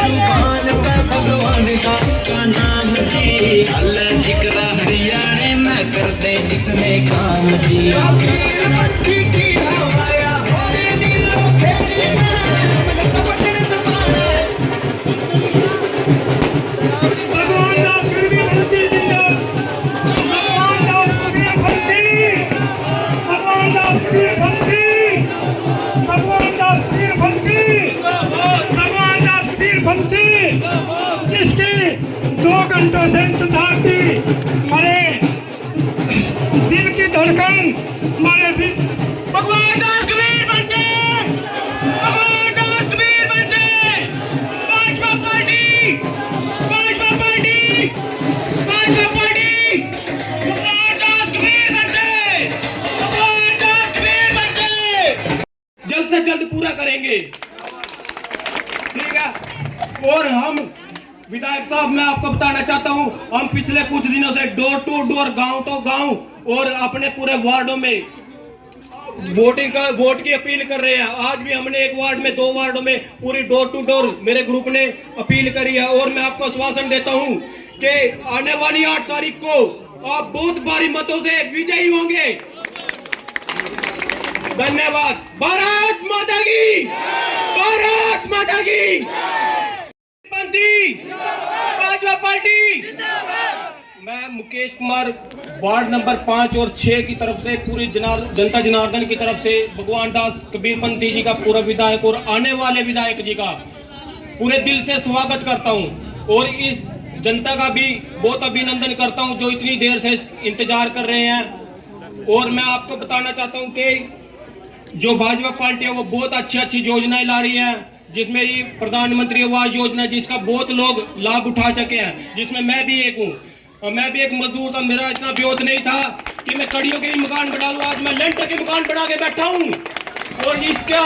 जुबान पे भगवान दास का नाम जी, अल्लाह जिक्र हरियाणे में कर दे जितने काम जी। जिसकी 2 घंटों से इंतजार की, हमारे दिल की धड़कन, हमारे भगवान दास कबीर बनते, भगवान दास कबीर बनते, Bhajpa party, Bhajpa party, Bhajpa party, भगवान दास कबीर बनते, भगवान दास कबीर बनते। जल्द से जल्द पूरा करेंगे, ठीक है। और हम विधायक साहब, मैं आपको बताना चाहता हूं, हम पिछले कुछ दिनों से डोर टू डोर, गांव तो गांव और अपने पूरे वार्डों में वोट की अपील कर रहे हैं। आज भी हमने एक वार्ड में, 2 वार्डों में पूरी डोर टू डोर मेरे ग्रुप ने अपील करी है। और मैं आपको आश्वासन देता हूं कि आने वाली 8 तारीख को आप बहुत भारी मतों से विजयी होंगे। धन्यवाद। भारत माता की, भारत माता की, भाजपा पार्टी। मैं मुकेश कुमार, वार्ड नंबर 5 और 6 की तरफ से, पूरी जनता जनार्दन की तरफ से भगवान दास कबीर पंथी जी का पूरा विधायक और आने वाले विधायक जी का पूरे दिल से स्वागत करता हूं। और इस जनता का भी बहुत अभिनंदन करता हूं जो इतनी देर से इंतजार कर रहे हैं। और मैं आपको बताना चाहता हूं कि जो भाजपा पार्टी है वो बहुत अच्छी अच्छी योजनाएं ला रही है, जिसमें ये प्रधानमंत्री आवास योजना, जिसका बहुत लोग लाभ उठा चुके हैं, जिसमें मैं भी एक हूँ। और मैं भी एक मजदूर था, मेरा इतना ब्योत नहीं था कि मैं कड़ियों के भी मकान बना लूँ। आज मैं लेंटर के मकान बना के बैठा हूँ। और इसका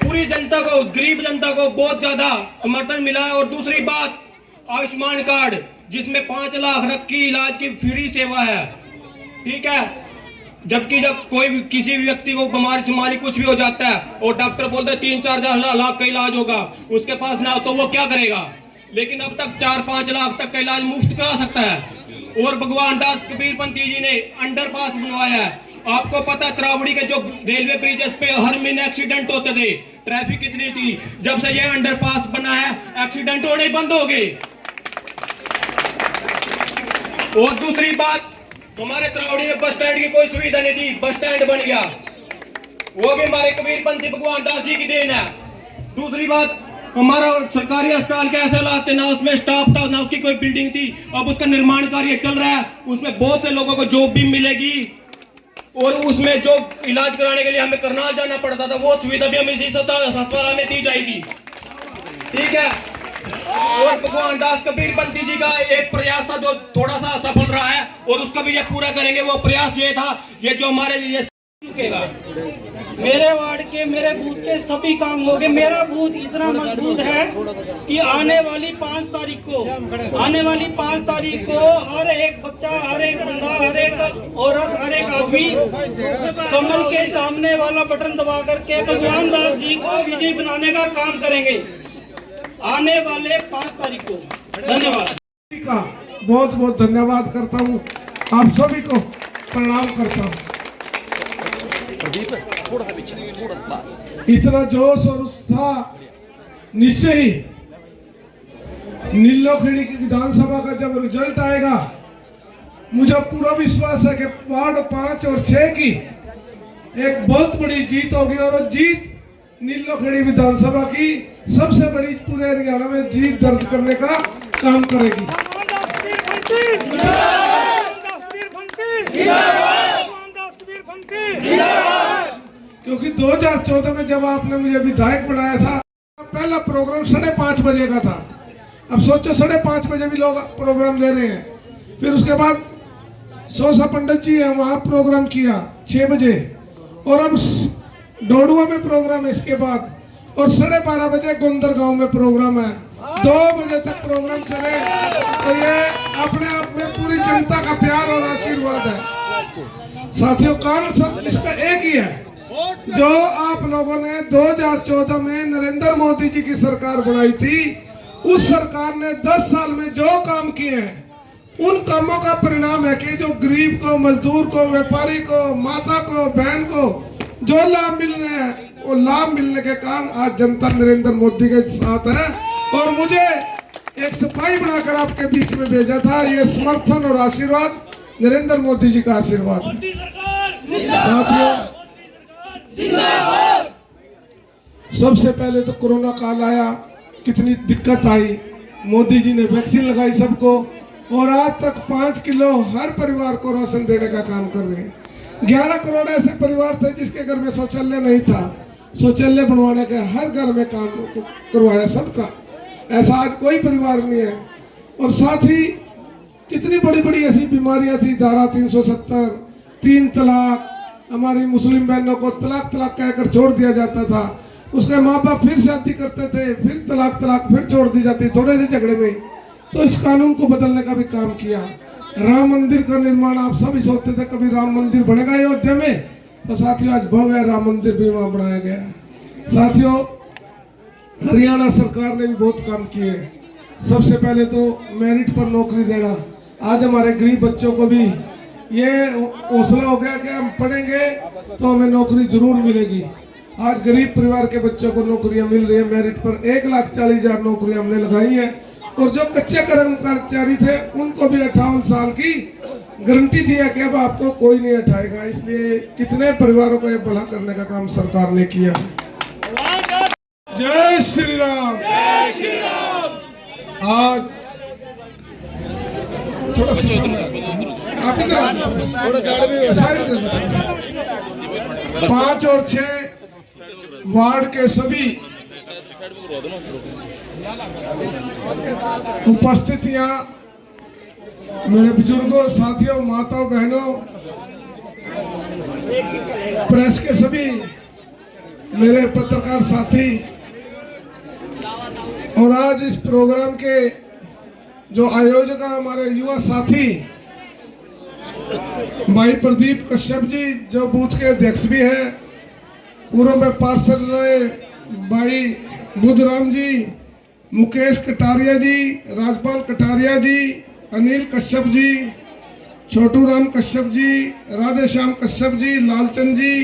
पूरी जनता को, गरीब जनता को बहुत ज्यादा समर्थन मिला है। और दूसरी बात, आयुष्मान कार्ड, जिसमें 5 लाख तक की इलाज की फ्री सेवा है, ठीक है। जबकि जब कोई किसी भी व्यक्ति को बीमारी समारी कुछ भी हो जाता है और डॉक्टर बोलते हैं 3-4 लाख का इलाज होगा, उसके पास ना हो तो वो क्या करेगा। लेकिन अब तक 4-5 लाख तक का इलाज मुफ्त करा सकता है। और भगवान दास कबीर पंथी जी ने अंडरपास बनवाया है। आपको पता है त्रावड़ी के जो रेलवे ब्रिजेस पे हर महीने एक्सीडेंट होते थे, ट्रैफिक कितनी थी, जब से ये अंडरपास बना है एक्सीडेंट होने बंद हो गए। और दूसरी बात, हमारे त्रावड़ी में बस स्टैंड की कोई सुविधा नहीं थी, बस स्टैंड बन गया, वो भी हमारे कबीर पंथी भगवान दास जी की देन है। दूसरी बात, हमारा सरकारी अस्पताल के ऐसे हालात थे, ना उसमें स्टाफ था, ना उसकी कोई बिल्डिंग थी। अब उसका निर्माण कार्य चल रहा है, उसमें बहुत से लोगों को जॉब भी मिलेगी। और उसमें जो इलाज कराने के लिए हमें करनाल जाना पड़ता था, वो सुविधा भी हमें इसी अस्पताल में दी जाएगी, ठीक है। और भगवान दास कबीर पंथी जी का एक प्रयास था जो थोड़ा सा असफल रहा है, और उसका भी ये पूरा करेंगे। वो प्रयास ये था, ये जो हमारे लिए रुकेगा। मेरे वार्ड के, मेरे बूथ के सभी काम हो गए। मेरा बूथ इतना मजबूत है कि आने वाली 5 तारीख को हर एक बच्चा, हर एक बंदा, हर एक औरत, हर एक आदमी कमल के सामने वाला बटन दबा करके भगवान दास जी को विजयी बनाने का काम करेंगे आने वाले 5 तारीख को। धन्यवाद का बहुत बहुत धन्यवाद करता हूँ, आप सभी को प्रणाम करता हूँ। इतना जोश और उत्साह निश्चय ही नीलोखेड़ी की विधानसभा का जब रिजल्ट आएगा, मुझे पूरा विश्वास है कि वार्ड 5 और 6 की एक बहुत बड़ी जीत होगी। और वो जीत नीलोखेड़ी विधानसभा की सबसे बड़ी पूरे हरियाणा में जीत दर्ज करने का काम करेगी। क्योंकि 2014 में जब आपने मुझे विधायक बनाया था, पहला प्रोग्राम 5:30 बजे का था। अब सोचो 5:30 बजे भी लोग प्रोग्राम ले रहे हैं। फिर उसके बाद सोसा पंडित जी है, वहाँ प्रोग्राम किया 6 बजे, और अब डोडुआ में प्रोग्राम है इसके बाद, और 12:30 बजे गोंदर गांव में प्रोग्राम है। 2 बजे तक प्रोग्राम चले, तो ये अपने आप में पूरी जनता का प्यार और आशीर्वाद है। साथियों, कारण सब इसका एक ही है, जो आप लोगों ने 2014 में नरेंद्र मोदी जी की सरकार बनाई थी, उस सरकार ने 10 साल में जो काम किए हैं उन कामों का परिणाम है कि जो गरीब को, मजदूर को, व्यापारी को, माता को, बहन को जो लाभ मिल रहे हैं, वो लाभ मिलने के कारण आज जनता नरेंद्र मोदी के साथ है। और मुझे एक सिपाही बनाकर आपके बीच में भेजा था। ये समर्थन और आशीर्वाद नरेंद्र मोदी जी का आशीर्वाद है। साथियों, सबसे पहले तो कोरोना काल आया, कितनी दिक्कत आई। मोदी जी ने वैक्सीन लगाई सबको, और आज तक 5 किलो हर परिवार को राशन देने का काम कर रहे हैं। 11 करोड़ ऐसे परिवार थे जिसके घर में शौचालय नहीं था, शौचालय बनवाने के हर घर में काम करवाया सबका। ऐसा आज कोई परिवार नहीं है। और साथ ही कितनी बड़ी बड़ी ऐसी बीमारियां थी, धारा 370, 3 तलाक, हमारी मुस्लिम बहनों को तलाक कहकर छोड़ दिया जाता था। उसके माँ बाप फिर शादी करते थे, फिर तलाक फिर छोड़ दी जाती, थोड़े से झगड़े में। तो इस कानून को बदलने का भी काम किया। राम मंदिर का निर्माण, आप सभी सोचते थे कभी राम मंदिर बनेगा अयोध्या में, तो साथियों आज भव्य राम मंदिर भी वहाँ बनाया गया। साथियों, हरियाणा सरकार ने भी बहुत काम किए। सबसे पहले तो मेरिट पर नौकरी देना। आज हमारे गरीब बच्चों को भी ये हौसला हो गया कि हम पढ़ेंगे तो हमें नौकरी जरूर मिलेगी। आज गरीब परिवार के बच्चों को नौकरियां मिल रही है। मेरिट पर 1,40,000 नौकरियां हमने लगाई हैं। और जो कच्चे कर्मचारी थे उनको भी 58 साल की गारंटी दिया कि अब आपको कोई नहीं हटाएगा। इसलिए कितने परिवारों को ये भला करने का काम सरकार ने किया। जय श्री राम। जय श्री राम। आज थोड़ा सा आप इधर साइड दे दो। 5 और 6 वार्ड के सभी उपस्थितियां, मेरे बुजुर्गों, साथियों, माताओं, बहनों, प्रेस के सभी मेरे पत्रकार साथी, और आज इस प्रोग्राम के जो आयोजक हैं हमारे युवा साथी भाई प्रदीप कश्यप जी, जो बूथ के अध्यक्ष भी हैं, पूर्व में पार्षद रहे भाई बुद्धराम जी, मुकेश कटारिया जी, राजपाल कटारिया जी, अनिल कश्यप जी, छोटू राम कश्यप जी, राधे श्याम कश्यप जी, लालचंद जी,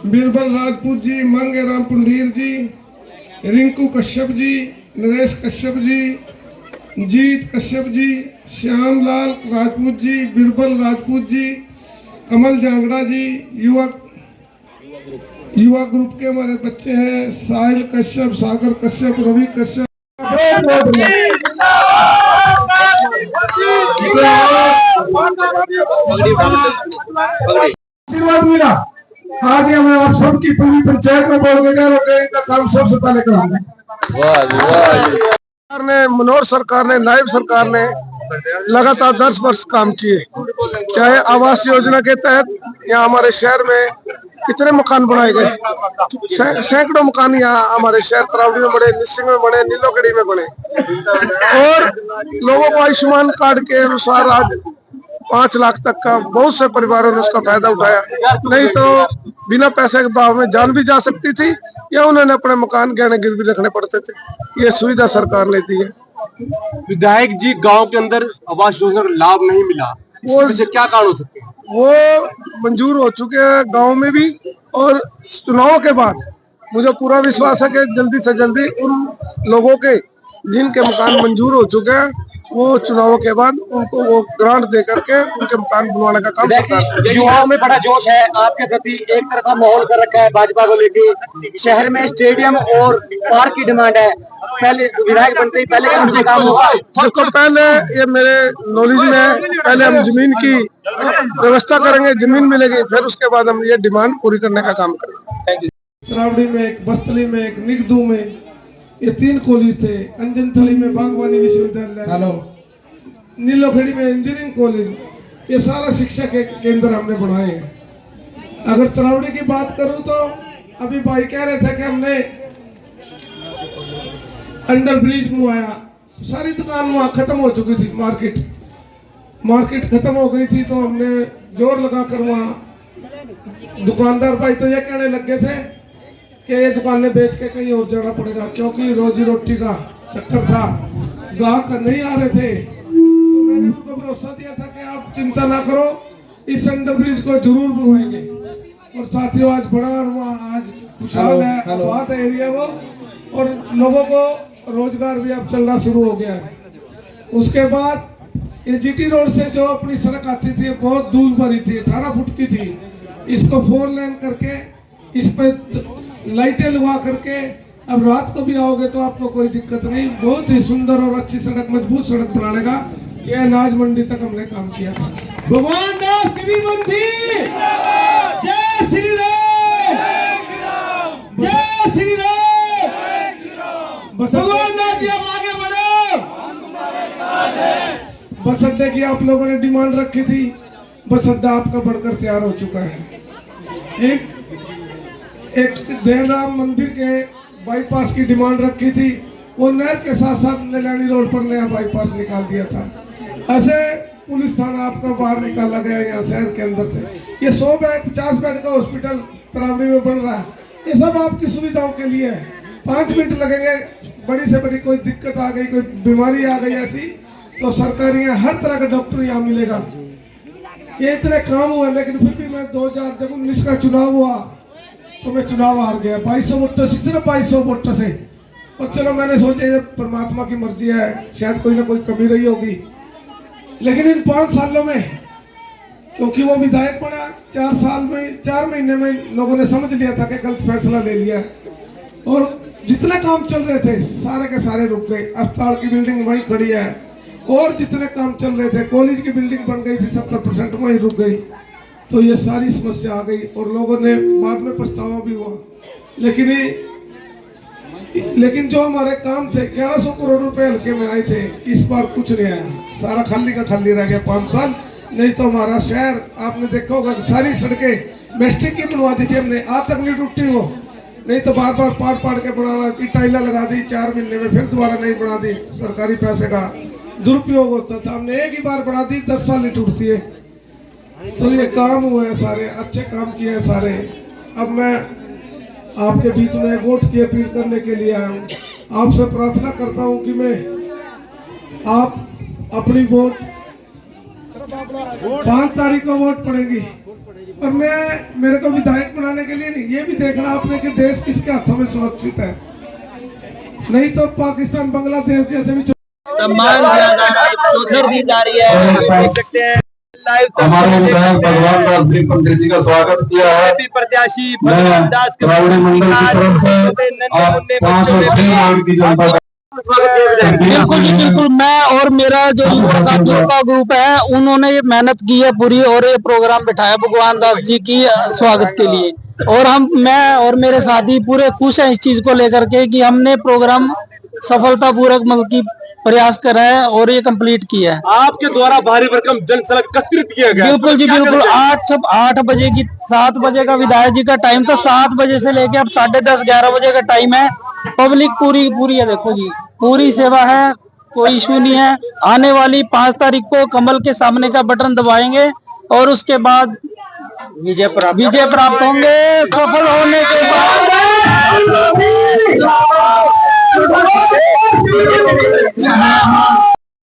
बीरबल राजपूत जी, मांगे राम पुंडीर जी, रिंकू कश्यप जी, नरेश कश्यप जी, जीत कश्यप जी, श्यामलाल राजपूत जी, बीरबल राजपूत जी, कमल जांगड़ा जी, युवा ग्रुप के हमारे बच्चे हैं, साहिल कश्यप, सागर कश्यप, रवि कश्यप। आशीर्वाद मिला। आज हमें आप सबकी पूरी पंचायत में बोल के इनका काम सबसे पहले कराना। मनोहर सरकार ने, नायब सरकार ने लगातार 10 वर्ष काम किए। चाहे आवास योजना के तहत यहाँ हमारे शहर में कितने मकान बनाए गए, सैकड़ों मकान यहाँ हमारे शहर तरावड़ी में बने, निसिंग में बने, नीलोगढ़ी में बने। और लोगों को आयुष्मान कार्ड के अनुसार आज 5 लाख तक का बहुत से परिवारों ने उसका फायदा उठाया। नहीं तो बिना पैसे के भाव में जान भी जा सकती थी, या उन्होंने अपने मकान गहने गिरवी रखने पड़ते थे। ये सुविधा सरकार ने दी है। विधायक जी, गांव के अंदर आवास योजना का लाभ नहीं मिला, वो क्या कारण हो सकते हैं? वो मंजूर हो चुके हैं गांव में भी, और चुनाव के बाद मुझे पूरा विश्वास है कि जल्दी से जल्दी उन लोगों के जिनके मकान मंजूर हो चुके हैं, वो चुनाव के बाद उनको वो ग्रांट दे करके उनके मकान बनवाने का काम सरकार। युवाओं में बड़ा जोश है आपके प्रति, एक तरफा माहौल कर रखा है भाजपा को लेके। शहर में स्टेडियम और पार्क की डिमांड है। पहले विधायक बनते ही पहले कौन से काम होगा? देखो, पहले ये मेरे नॉलेज में है, पहले हम जमीन की व्यवस्था करेंगे, जमीन मिलेगी, फिर उसके बाद हम ये डिमांड पूरी करने का काम करेंगे। तरावड़ी में एक, बस्तली में एक, निगदू में ये 3 कॉलेज थे। अंजनथली में बागवानी विश्वविद्यालय, नीलोखेड़ी में इंजीनियरिंग कॉलेज, ये सारा शिक्षा के केंद्र हमने बनाए हैं। अगर तरावड़ी की बात करूं तो अभी भाई कह रहे थे कि हमने अंडर ब्रिज बनवाया, सारी दुकान वहाँ खत्म हो चुकी थी, मार्केट खत्म हो गई थी, तो हमने जोर लगाकर वहाँ दुकानदार भाई तो ये कहने लग गए थे कि ये दुकानें बेच के कहीं और जाना पड़ेगा, क्योंकि रोजी रोटी का चक्कर था, ग्राहक नहीं आ रहे थे। तो मैंने उनको भरोसा दिया था कि आप चिंता ना करो, इस अंडर ब्रिज को जरूर बनवाएंगे। और साथियों आज बड़ा वहाँ आज खुशहाल है, आबाद है एरिया वो, और लोगों को रोजगार भी अब चलना शुरू हो गया है। उसके बाद ये जीटी रोड से जो अपनी सड़क आती थी बहुत दूर भरी थी, 18 फुट की थी, इसको 4 लेन करके इस पे लाइटें लगा करके अब रात को भी आओगे तो आपको कोई दिक्कत नहीं, बहुत ही सुंदर और अच्छी सड़क, मजबूत सड़क बनाने का ये अनाज मंडी तक हमने काम किया था। भगवान दास कबीरपंथी जय श्री राम, जय श्री राम। भगवान दास जी अब आगे बढ़ो। बस अड्डे की आप लोगों ने डिमांड रखी थी, बस अड्डा आपका बढ़कर तैयार हो चुका है। एक देवराम मंदिर के बाईपास की डिमांड रखी थी, वो नहर के साथ साथ लेलानी रोड पर नया बाईपास निकाल दिया था। ऐसे पुलिस थाना आपका बाहर निकाला गया यहाँ शहर के अंदर से। ये 100 बेड 50 बेड का हॉस्पिटल तरावरी में बन रहा है, ये सब आपकी सुविधाओं के लिए है। 5 मिनट लगेंगे, बड़ी से बड़ी कोई दिक्कत आ गई, कोई बीमारी आ गई ऐसी, तो सरकारी हर तरह का डॉक्टर यहाँ मिलेगा। ये इतने काम हुआ, लेकिन फिर भी मैं 2019 का चुनाव हुआ तो मैं चुनाव हार गया 2200 वोटों से, सिर्फ 2200 वोटों से। और चलो मैंने सोचा ये परमात्मा की मर्जी है, शायद कोई ना कोई कमी रही होगी। लेकिन इन 5 सालों में, क्योंकि वो विधायक बना 4 साल में 4 महीने में लोगों ने समझ लिया था कि गलत फैसला ले लिया, और जितने काम चल रहे थे सारे के सारे रुक गए। अस्पताल की बिल्डिंग वहीं खड़ी है, और जितने काम चल रहे थे, कॉलेज की बिल्डिंग बन गई थी 70% वहीं रुक गई। तो ये सारी समस्या आ गई और लोगों ने बाद में पछतावा भी हुआ। लेकिन जो हमारे काम थे 1100 करोड़ रुपए हल्के में आए थे, इस बार कुछ नहीं आया, सारा खाली का खाली रह गया 5 साल। नहीं तो हमारा शहर आपने देखा होगा कि सारी सड़कें मैस्टिक की बनवा दी थी हमने, आज तक नहीं टूटी वो। नहीं तो बार बार पाड़ के बनाना की टाइला लगा दी 4 महीने में, फिर दोबारा नहीं बना दी, सरकारी पैसे का दुरुपयोग होता था। हमने एक ही बार बना दी, 10 साल नहीं टूटती है। तो ये काम हुए हैं, सारे अच्छे काम किए हैं सारे। अब मैं आपके बीच में वोट की अपील करने के लिए आया हूँ। आपसे प्रार्थना करता हूँ कि मैं आप अपनी वोट 5 तारीख को वोट पड़ेगी, और मेरे को विधायक बनाने के लिए नहीं, ये भी देखना आपने कि देश किसके हाथों में सुरक्षित है। नहीं तो पाकिस्तान बांग्लादेश जैसे भी सम्मान भी जारी है, देख सकते हैं हमारे विधायक भगवान दास कबीरपंथी जी का स्वागत किया है। प्रत्याशी मैं तरावड़ी मंडल की तरफ से आप 5 और 6 वार्ड की जनता का बिल्कुल जी बिल्कुल। मैं और मेरा जो युवा साथियों का ग्रुप है, उन्होंने ये मेहनत की है पूरी, और ये प्रोग्राम बिठाया भगवान दास जी की स्वागत के लिए। और मैं और मेरे साथी पूरे खुश हैं इस चीज को लेकर के कि हमने प्रोग्राम सफलतापूर्वक मतलब की प्रयास कर रहे हैं और ये कंप्लीट किया है। आपके द्वारा भारी भरकम जन सड़क एकत्रित किया गया। बिल्कुल जी बिल्कुल। 8 बजे की 7 बजे का विधायक जी का टाइम था, 7 बजे से लेके अब 10:30 11 बजे का टाइम है। पब्लिक पूरी है, देखो जी पूरी सेवा है, कोई इशू नहीं है। आने वाली 5 तारीख को कमल के सामने का बटन दबाएंगे और उसके बाद विजय प्राप्त होंगे। सफल होने के बाद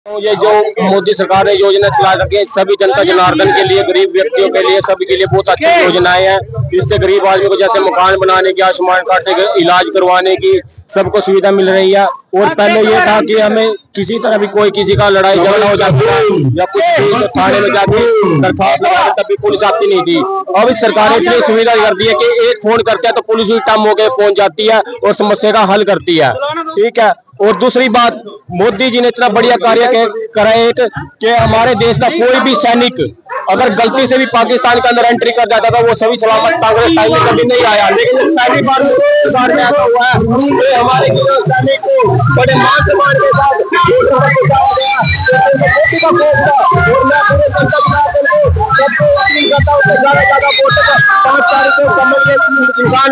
ये जो मोदी सरकार ने योजना चला रखी है सभी जनता जनार्दन के लिए, गरीब व्यक्तियों के लिए, सभी के लिए बहुत अच्छी योजनाएं हैं। इससे गरीब आदमी को जैसे मकान बनाने की, आयुष्मान कार्ड से इलाज करवाने की सबको सुविधा मिल रही है। और पहले ये था कि हमें किसी तरह भी कोई किसी का लड़ाई झगड़ा हो जाता है या कुछ थाने में जाके दरखास्त लगाने तब भी पुलिस आती नहीं थी। अब इस सरकार ने इतनी सुविधा कर दी है कि एक फोन करते हैं तो पुलिस उस टाइम मौके पहुंच जाती है और समस्या का हल करती है। ठीक है। और दूसरी बात, मोदी जी ने इतना बढ़िया कार्य करा है कि हमारे देश का कोई भी सैनिक अगर गलती से भी पाकिस्तान के अंदर एंट्री कर जाता था वो सभी सलामत कांग्रेस टाइम में कभी नहीं आया। लेकिन पहली बार सरकार में ऐसा हुआ है, हमारे सैनिक को बड़े मान सम्मान के साथ किसान